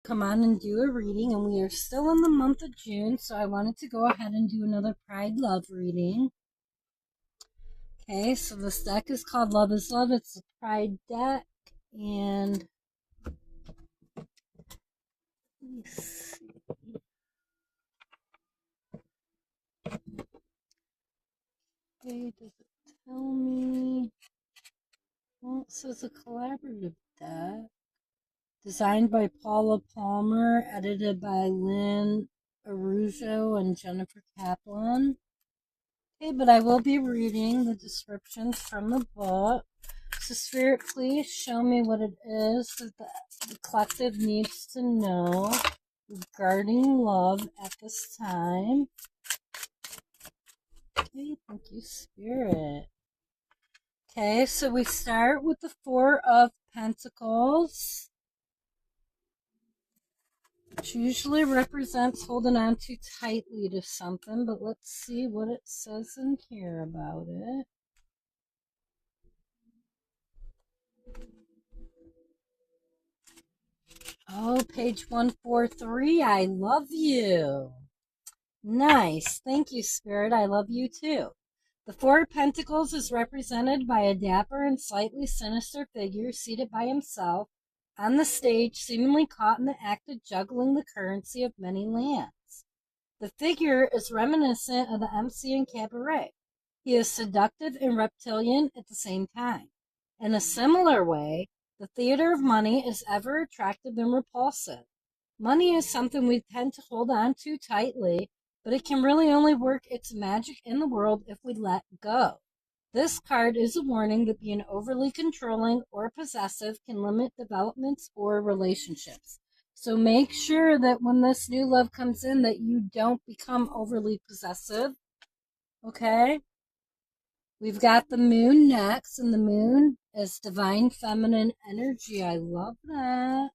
come on and do a reading, and we are still in the month of June, so I wanted to go ahead and do another Pride Love reading. Okay, so this deck is called Love is Love. It's a Pride deck, and let me see. Okay, does it tell me? Well, it says a collaborative deck. Designed by Paula Palmer, edited by Lynn Arujo and Jennifer Kaplan. Okay, but I will be reading the descriptions from the book. So, Spirit, please show me what it is that the collective needs to know regarding love at this time. Okay, thank you, Spirit. Okay, so we start with the Four of Pentacles, which usually represents holding on too tightly to something, but let's see what it says in here about it. Oh, page 143. I love you. Nice. Thank you, Spirit. I love you too. The Four of Pentacles is represented by a dapper and slightly sinister figure seated by himself on the stage, seemingly caught in the act of juggling the currency of many lands. The figure is reminiscent of the MC in Cabaret. He is seductive and reptilian at the same time. In a similar way, the theater of money is ever attractive and repulsive. Money is something we tend to hold on to tightly, but it can really only work its magic in the world if we let go. This card is a warning that being overly controlling or possessive can limit developments or relationships. So make sure that when this new love comes in that you don't become overly possessive. Okay? We've got the moon next, and the moon is divine feminine energy. I love that.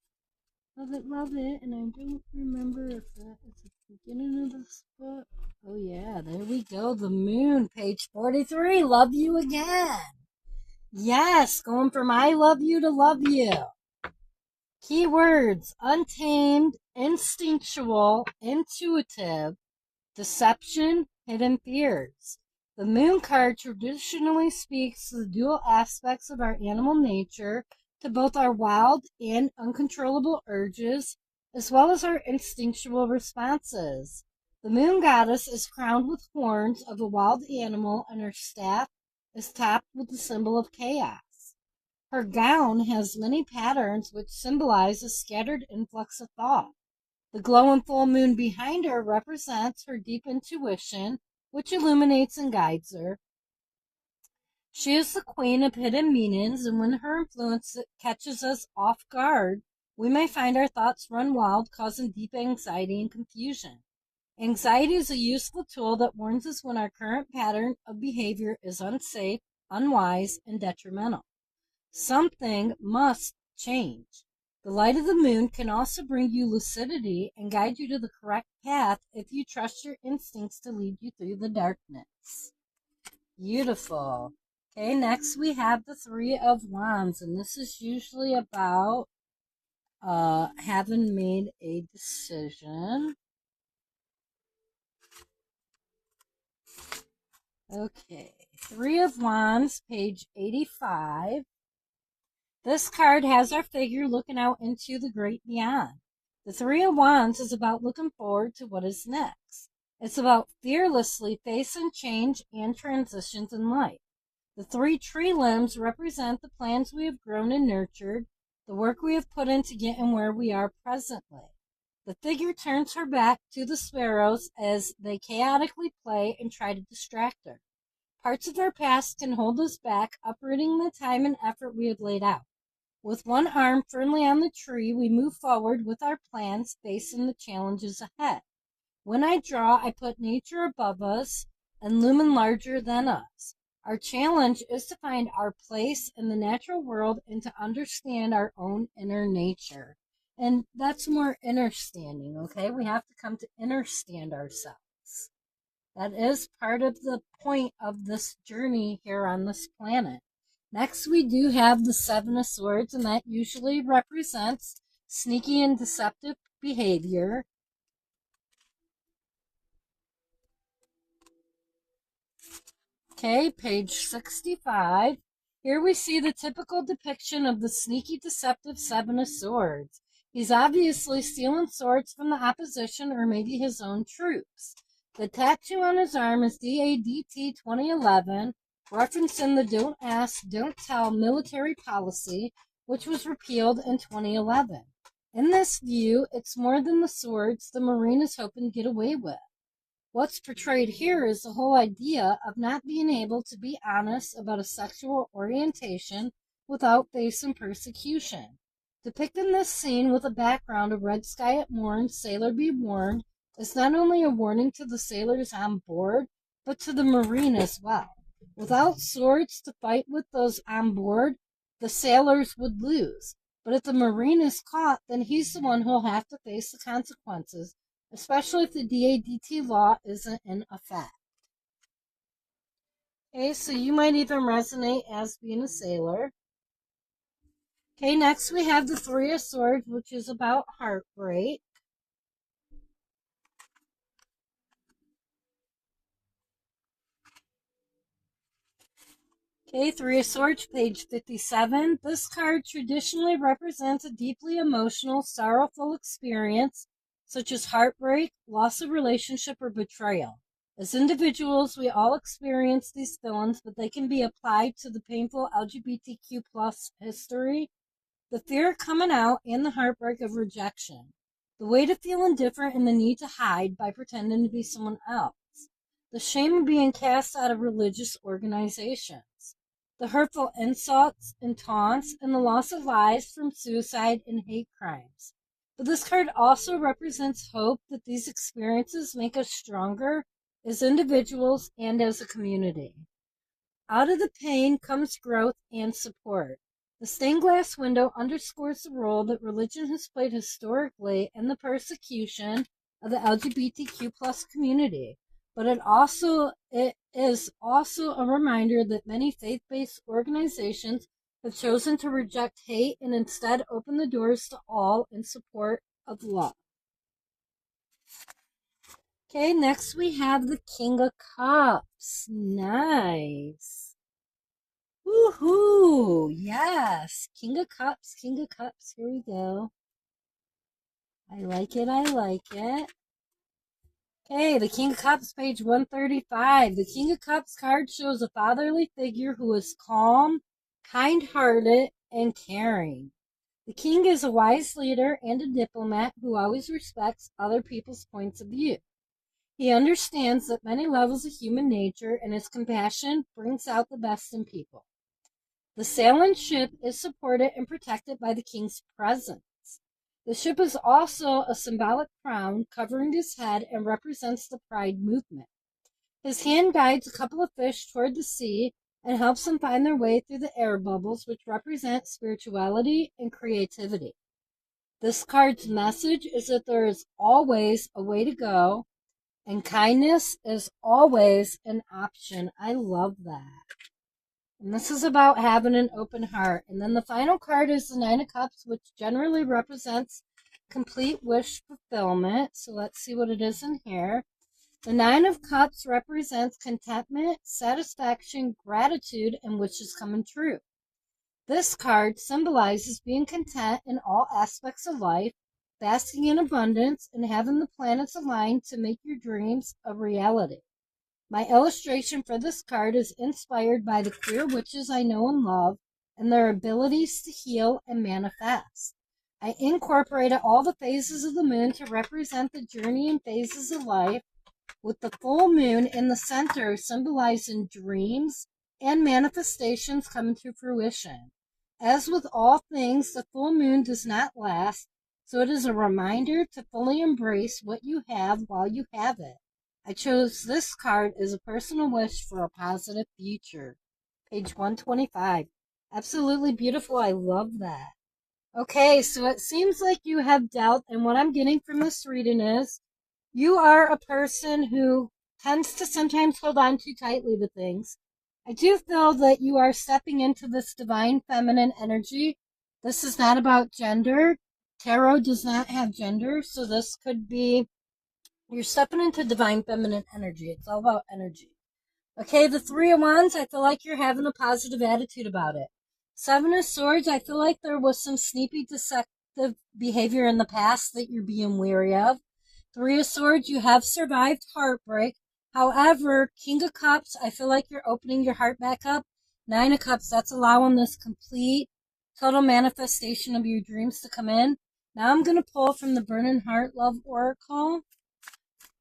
Love it. And I don't remember if that is the beginning of this book. Oh, yeah, there we go. The moon, page 43. Love you again. Yes, going from I love you to love you. Keywords: untamed, instinctual, intuitive, deception, hidden fears. The moon card traditionally speaks to the dual aspects of our animal nature, to both our wild and uncontrollable urges, as well as our instinctual responses. The moon goddess is crowned with horns of a wild animal, and her staff is topped with the symbol of chaos. Her gown has many patterns which symbolize a scattered influx of thought. The glowing full moon behind her represents her deep intuition, which illuminates and guides her. She is the queen of hidden meanings, and when her influence catches us off guard, we may find our thoughts run wild, causing deep anxiety and confusion. Anxiety is a useful tool that warns us when our current pattern of behavior is unsafe, unwise, and detrimental. Something must change. The light of the moon can also bring you lucidity and guide you to the correct path if you trust your instincts to lead you through the darkness. Beautiful. Okay, next we have the Three of Wands, and this is usually about having made a decision. Okay, Three of Wands, page 85. This card has our figure looking out into the great beyond. The Three of Wands is about looking forward to what is next. It's about fearlessly facing change and transitions in life. The three tree limbs represent the plans we have grown and nurtured, the work we have put in to get in where we are presently. The figure turns her back to the sparrows as they chaotically play and try to distract her. Parts of our past can hold us back, uprooting the time and effort we have laid out. With one arm firmly on the tree, we move forward with our plans, facing the challenges ahead. When I draw, I put nature above us and lumen larger than us. Our challenge is to find our place in the natural world and to understand our own inner nature. And that's more understanding, okay? We have to come to understand ourselves. That is part of the point of this journey here on this planet. Next, we do have the Seven of Swords, and that usually represents sneaky and deceptive behavior. Okay, page 65. Here we see the typical depiction of the sneaky, deceptive Seven of Swords. He's obviously stealing swords from the opposition or maybe his own troops. The tattoo on his arm is DADT 2011, referencing the Don't Ask, Don't Tell military policy, which was repealed in 2011. In this view, it's more than the swords the Marine is hoping to get away with. What's portrayed here is the whole idea of not being able to be honest about a sexual orientation without facing persecution. Depicting this scene with a background of red sky at morn, sailor be warned, is not only a warning to the sailors on board, but to the Marine as well. Without swords to fight with those on board, the sailors would lose. But if the Marine is caught, then he's the one who'll have to face the consequences, especially if the DADT law isn't in effect. Okay, so you might even resonate as being a sailor. Okay, next we have the Three of Swords, which is about heartbreak. Okay, Three of Swords, page 57. This card traditionally represents a deeply emotional, sorrowful experience, such as heartbreak, loss of relationship, or betrayal. As individuals, we all experience these feelings, but they can be applied to the painful LGBTQ plus history, the fear of coming out, and the heartbreak of rejection. The weight of feeling different and the need to hide by pretending to be someone else. The shame of being cast out of religious organizations. The hurtful insults and taunts, and the loss of lives from suicide and hate crimes. But this card also represents hope that these experiences make us stronger as individuals and as a community. Out of the pain comes growth and support. The stained glass window underscores the role that religion has played historically in the persecution of the LGBTQ plus community. But it is also a reminder that many faith-based organizations have chosen to reject hate and instead open the doors to all in support of love. Okay, next we have the King of Cups. Nice. Woohoo! Yes. King of Cups, King of Cups. Here we go. I like it, I like it. Okay, the King of Cups, page 135. The King of Cups card shows a fatherly figure who is calm, kind-hearted, and caring. The king is a wise leader and a diplomat who always respects other people's points of view. He understands that many levels of human nature, and his compassion brings out the best in people. The sailing ship is supported and protected by the king's presence. The ship is also a symbolic crown covering his head and represents the pride movement. His hand guides a couple of fish toward the sea and helps them find their way through the air bubbles, which represent spirituality and creativity. This card's message is that there is always a way to go, and kindness is always an option. I love that. And this is about having an open heart. And then the final card is the Nine of Cups, which generally represents complete wish fulfillment. So let's see what it is in here. The Nine of Cups represents contentment, satisfaction, gratitude, and wishes coming true. This card symbolizes being content in all aspects of life, basking in abundance, and having the planets aligned to make your dreams a reality. My illustration for this card is inspired by the queer witches I know and love and their abilities to heal and manifest. I incorporated all the phases of the moon to represent the journey and phases of life, with the full moon in the center symbolizing dreams and manifestations coming to fruition. As with all things, the full moon does not last, so it is a reminder to fully embrace what you have while you have it. I chose this card as a personal wish for a positive future. Page 125. Absolutely beautiful. I love that. Okay, so it seems like you have dealt, and what I'm getting from this reading is you are a person who tends to sometimes hold on too tightly to things. I do feel that you are stepping into this divine feminine energy. This is not about gender. Tarot does not have gender, so this could be you're stepping into divine feminine energy. It's all about energy. Okay, the Three of Wands, I feel like you're having a positive attitude about it. Seven of Swords, I feel like there was some sneaky, deceptive behavior in the past that you're being wary of. Three of Swords, you have survived heartbreak. However, King of Cups, I feel like you're opening your heart back up. Nine of Cups, that's allowing this complete, total manifestation of your dreams to come in. Now I'm going to pull from the Burning Heart Love Oracle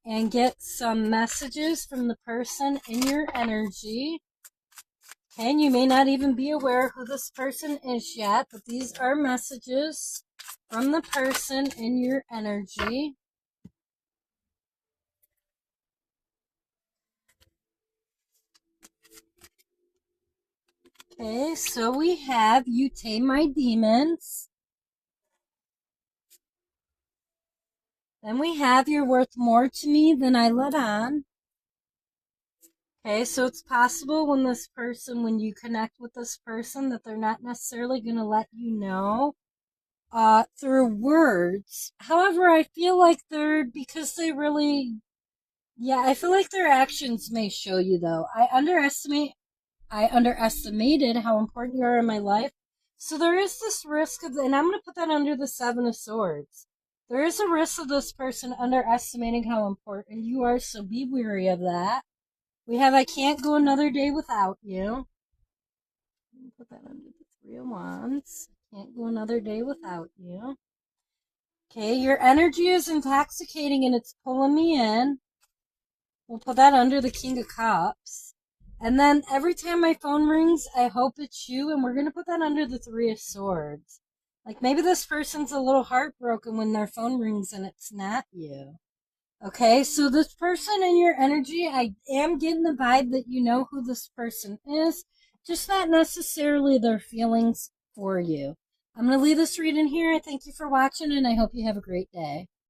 and get some messages from the person in your energy. Okay, and you may not even be aware who this person is yet, but these are messages from the person in your energy. Okay, so we have You Tame My Demons. Then we have You're Worth More to Me Than I Let On. Okay, so it's possible when you connect with this person, that they're not necessarily going to let you know through words. However, I feel like I feel like their actions may show you, though. I underestimated how important you are in my life. So there is this risk and I'm going to put that under the Seven of Swords. There is a risk of this person underestimating how important you are, so be wary of that. We have I Can't Go Another Day Without You. Put that under the Three of Wands. Can't go another day without you. Okay, your energy is intoxicating and it's pulling me in. We'll put that under the King of Cups. And then every time my phone rings, I hope it's you, and we're going to put that under the Three of Swords. Like maybe this person's a little heartbroken when their phone rings and it's not you. Okay, so this person in your energy, I am getting the vibe that you know who this person is, just not necessarily their feelings for you. I'm going to leave this reading here. I thank you for watching, and I hope you have a great day.